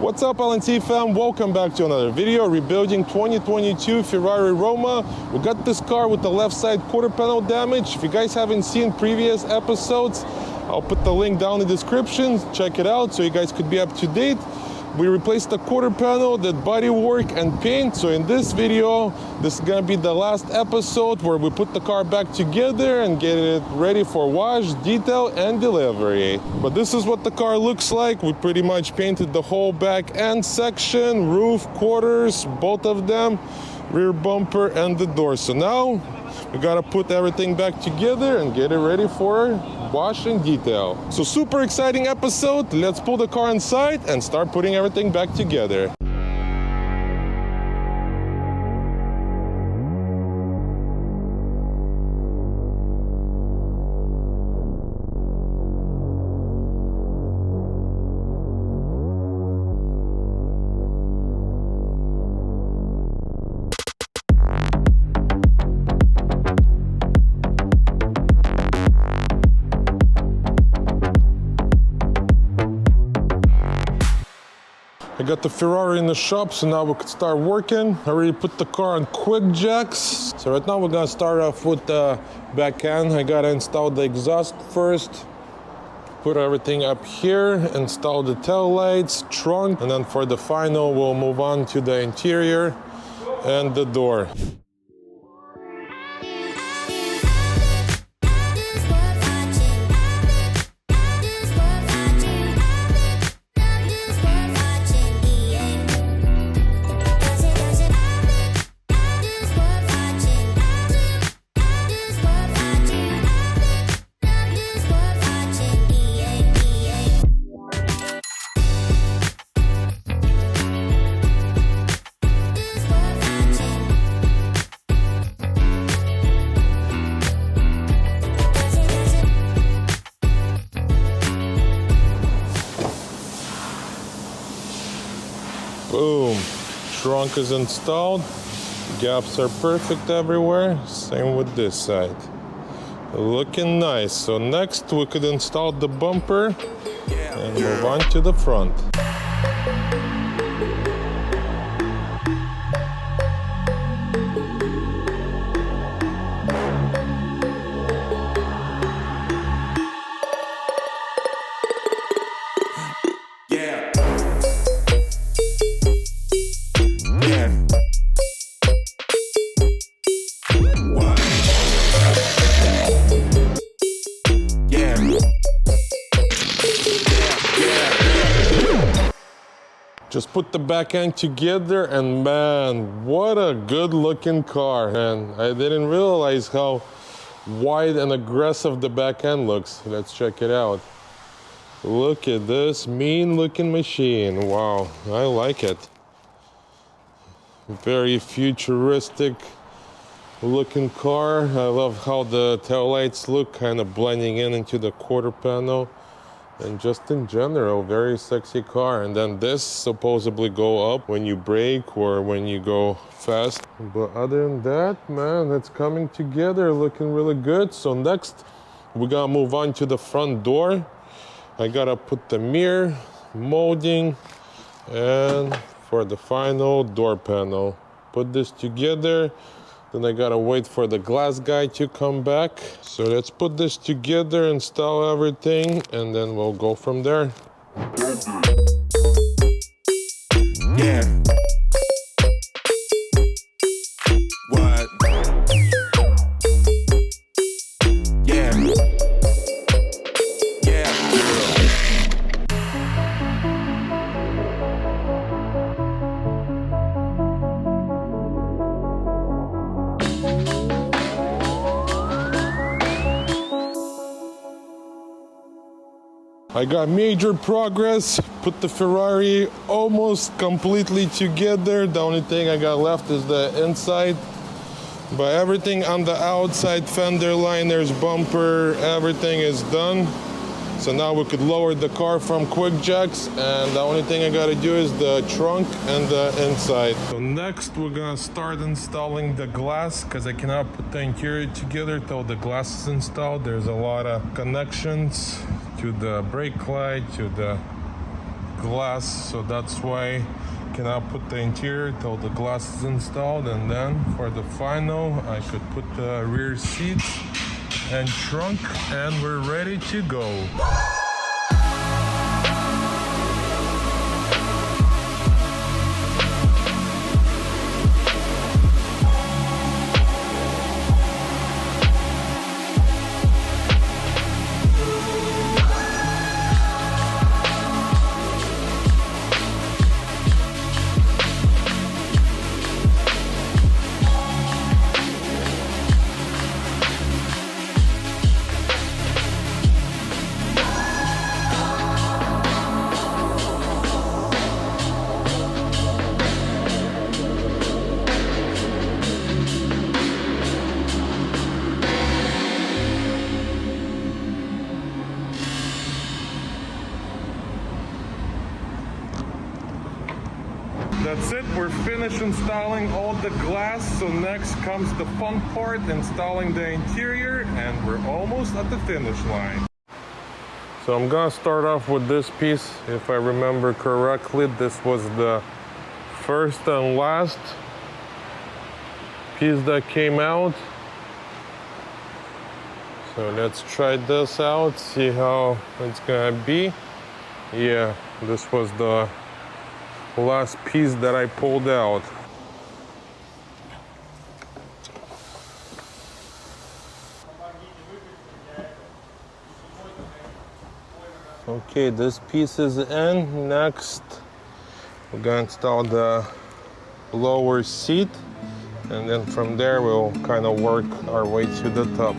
What's up, LNC Fam? Welcome back to another video. Rebuilding 2022 Ferrari Roma. We got this car with the left side quarter panel damage. If you guys haven't seen previous episodes, I'll put the link down in the description. Check it out so you guys could be up to date. We replaced the quarter panel, did body work and paint. So in this video, this is gonna be the last episode where we put the car back together and get it ready for wash, detail, and delivery. But this is what the car looks like. We pretty much painted the whole back end section, roof, quarters, both of them, rear bumper, and the door. So now we gotta put everything back together and get it ready for wash and detail. So super exciting episode. Let's pull the car inside and start putting everything back together. I got the Ferrari in the shop, so now we could start working. I already put the car on quick jacks. So right now we're gonna start off with the back end. I gotta install the exhaust first, put everything up here, install the tail lights, trunk, and then for the final we'll move on to the interior and the door. Boom, trunk is installed, gaps are perfect everywhere, same with this side. Looking nice. So next we could install the bumper and move on to the front. Just put the back end together and man, what a good looking car. And I didn't realize how wide and aggressive the back end looks. Let's check it out. Look at this mean looking machine. Wow, I like it. Very futuristic looking car. I love how the taillights look, kind of blending in into the quarter panel. And just in general, very sexy car. And then this supposedly go up when you brake or when you go fast. But other than that, man, it's coming together, looking really good. So next, we gotta move on to the front door. I gotta put the mirror, molding, and for the final door panel. Put this together. Then I gotta wait for the glass guy to come back. So let's put this together, install everything, and then we'll go from there. Yeah. What? Yeah. Yeah. I got major progress, put the Ferrari almost completely together. The only thing I got left is the inside. But everything on the outside, fender liners, bumper, everything is done. So now we could lower the car from quick jacks, and the only thing I gotta do is the trunk and the inside. So next we're gonna start installing the glass, because I cannot put the interior together till the glass is installed. There's a lot of connections to the brake light, to the glass, so that's why I cannot put the interior till the glass is installed, and then for the final I could put the rear seats and trunk, and we're ready to go. That's it, we're finished installing all the glass, so next comes the fun part, installing the interior, and we're almost at the finish line. So I'm gonna start off with this piece. If I remember correctly, this was the first and last piece that came out. So let's try this out, see how it's gonna be. Yeah, this was the last piece that I pulled out. Okay, this piece is in. Next, we're gonna install the lower seat, and then from there we'll kind of work our way to the top.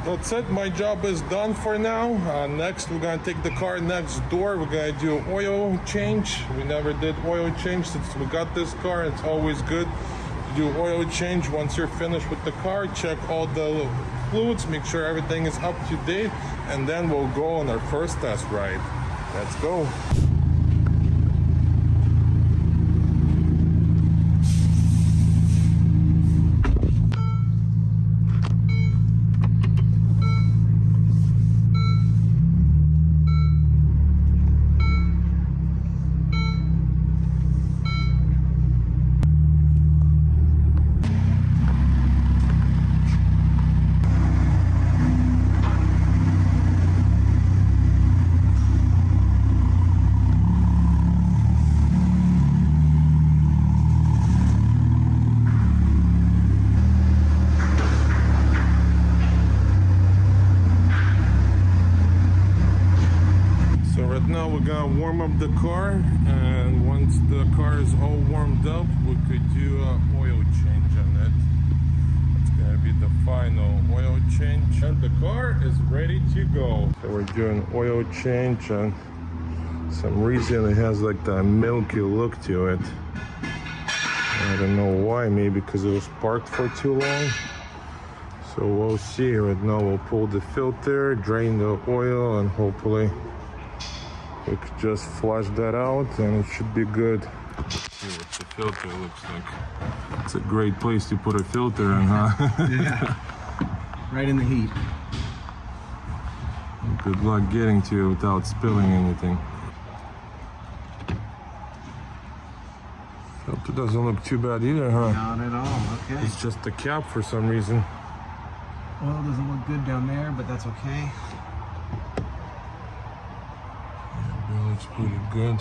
That's it, my job is done for now. Next, we're gonna take the car next door. We're gonna do oil change. We never did oil change since we got this car. It's always good to do oil change. Once you're finished with the car, check all the fluids, make sure everything is up to date, and then we'll go on our first test ride. Let's go. Now we're gonna warm up the car, and once the car is all warmed up, we could do an oil change on it. It's gonna be the final oil change, and the car is ready to go. So we're doing oil change, and some reason it has like that milky look to it. I don't know why, maybe because it was parked for too long. So we'll see. Right now we'll pull the filter, drain the oil, and hopefully We could just flush that out and it should be good. See what the filter looks like. It's a great place to put a filter in, huh? Yeah. Right in the heat. Good luck getting to it without spilling anything. Filter doesn't look too bad either, huh? Not at all, okay. It's just the cap for some reason. Oil doesn't look good down there, but that's okay. It looks pretty good.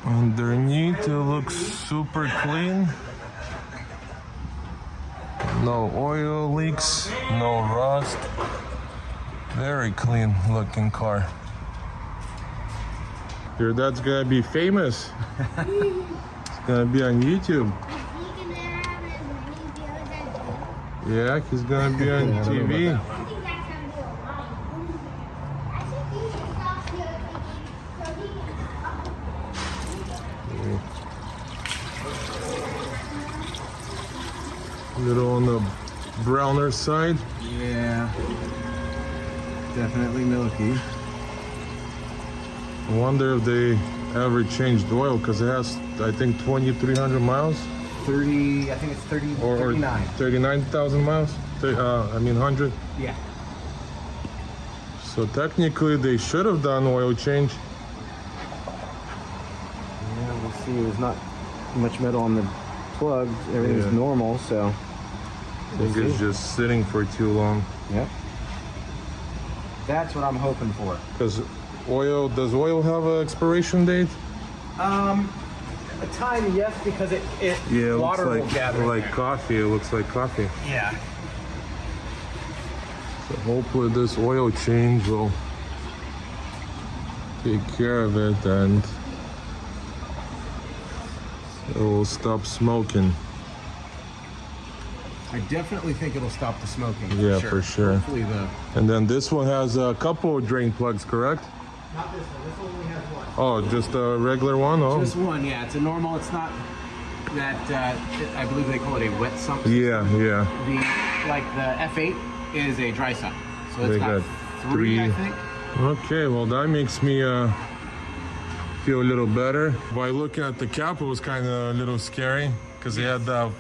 Underneath it looks super clean. No oil leaks, no rust. Very clean looking car. Your dad's gonna be famous. It's gonna be on YouTube. Yeah, he's gonna be on TV. A little on the browner side. Yeah. Definitely milky. I wonder if they ever changed oil because it has, I think, 2,300 miles. 30, I think it's 30, Or 39. 39,000 miles. 100. Yeah. So technically, they should have done oil change. Yeah, we'll see. There's not much metal on the plug. Everything's normal, so. I think it's just sitting for too long. Yep. That's what I'm hoping for. Because does oil have an expiration date? A time, yes, because it water looks will gather. like coffee. It looks like coffee. Yeah. So hopefully this oil change will take care of it and it will stop smoking. I definitely think it'll stop the smoking. Yeah, for sure. Hopefully the. And then this one has a couple of drain plugs, correct? Not this one. This one only has one. Oh, just a regular one? Oh. Just one, yeah. It's a normal. It's not that. I believe they call it a wet sump system. Yeah. The F8 is a dry sump, so They it's got got three, I think. Okay, well that makes me feel a little better. By looking at the cap, it was kind of a little scary because it had that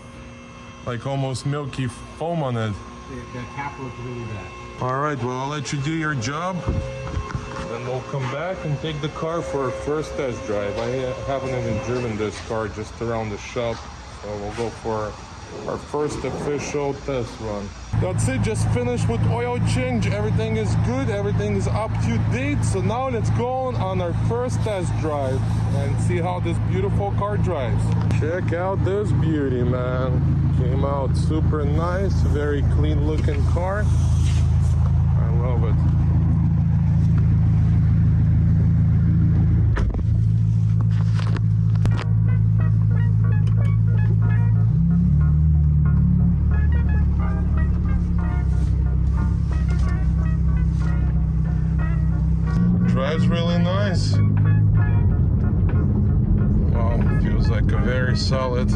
like almost milky foam on it. The cap looks really bad. All right, well I'll let you do your job. Then we'll come back and take the car for our first test drive. I haven't even driven this car, just around the shop. So we'll go for our first official test run. That's it, just finished with oil change. Everything is good, everything is up to date. So now let's go on our first test drive and see how this beautiful car drives. Check out this beauty, man. Came out super nice, very clean looking car. I love it. Drives really nice. Wow, feels like a very solid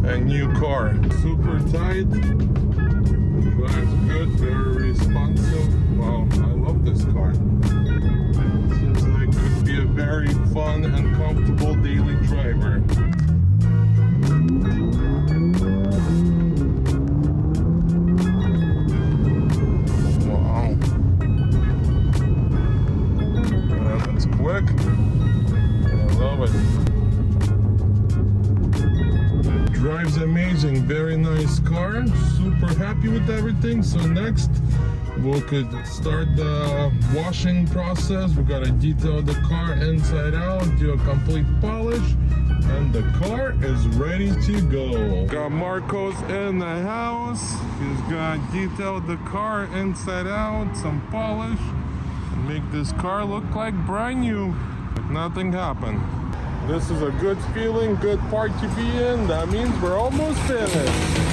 and new car. Super tight, drives good, very responsive. Wow, I love this car. Seems like it could be a very fun and comfortable daily driver. Wow. And it's quick. I love it. Drives amazing, very nice car, super happy with everything. So next we could start the washing process. We gotta detail the car inside out, do a complete polish, and the car is ready to go. Got Marcos in the house. He's gonna detail the car inside out, some polish, and make this car look like brand new, like nothing happened. This is a good feeling, good part to be in. That means we're almost finished.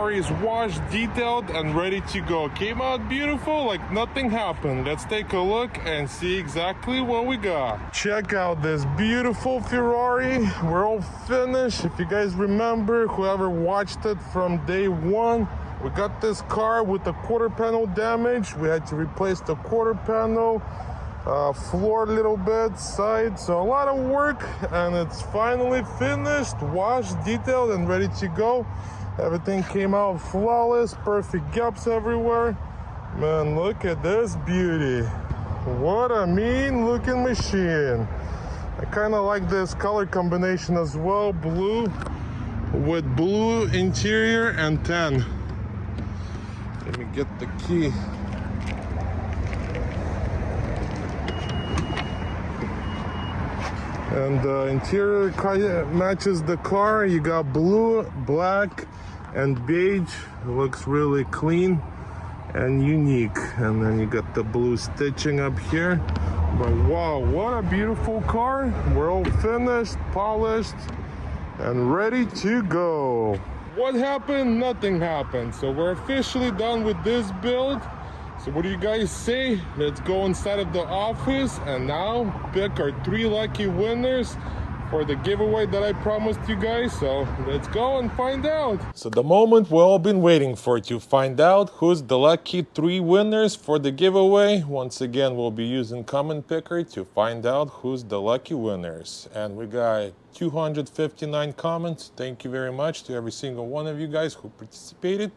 Ferrari is washed, detailed, and ready to go. Came out beautiful, like nothing happened. Let's take a look and see exactly what we got. Check out this beautiful Ferrari. We're all finished. If you guys remember, whoever watched it from day one, we got this car with the quarter panel damage. We had to replace the quarter panel, floor a little bit, side, so a lot of work, and it's finally finished, washed, detailed, and ready to go. Everything came out flawless, perfect gaps everywhere. Man, look at this beauty. What a mean looking machine. I kind of like this color combination as well, blue with blue interior and tan. Let me get the key. And the interior matches the car. You got blue, black, and beige. It looks really clean and unique. And then you got the blue stitching up here. But wow, what a beautiful car. We're all finished, polished, and ready to go. What happened? Nothing happened. So we're officially done with this build. So what do you guys say? Let's go inside of the office and now pick our 3 lucky winners for the giveaway that I promised you guys. So let's go and find out. So the moment we've all been waiting for, to find out who's the lucky 3 winners for the giveaway. Once again, we'll be using comment picker to find out who's the lucky winners. And we got 259 comments. Thank you very much to every single one of you guys who participated.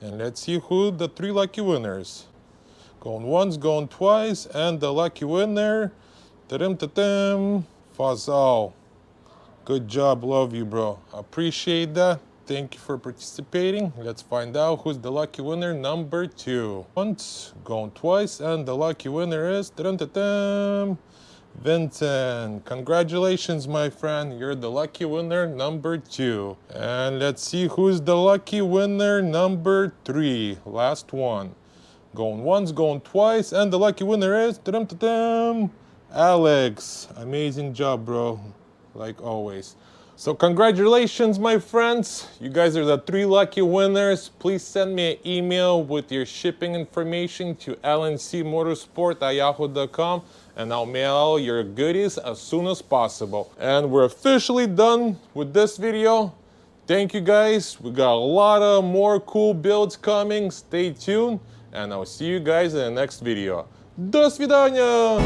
And let's see who the 3 lucky winners. Going once, going twice, and the lucky winner, ta-dim-ta-dim, Fazal. Good job, love you, bro. Appreciate that. Thank you for participating. Let's find out who's the lucky winner number 2. Once, going twice, and the lucky winner is, ta-dim-ta-dim, Vincent. Congratulations, my friend. You're the lucky winner number 2. And let's see who's the lucky winner number 3. Last one. Going once, going twice, and the lucky winner is Alex. Amazing job, bro. Like always. So congratulations, my friends. You guys are the 3 lucky winners. Please send me an email with your shipping information to LNCMOTORSPORT@yahoo.com, and I'll mail your goodies as soon as possible. And we're officially done with this video. Thank you, guys. We got a lot of more cool builds coming. Stay tuned, and I'll see you guys in the next video. До свидания!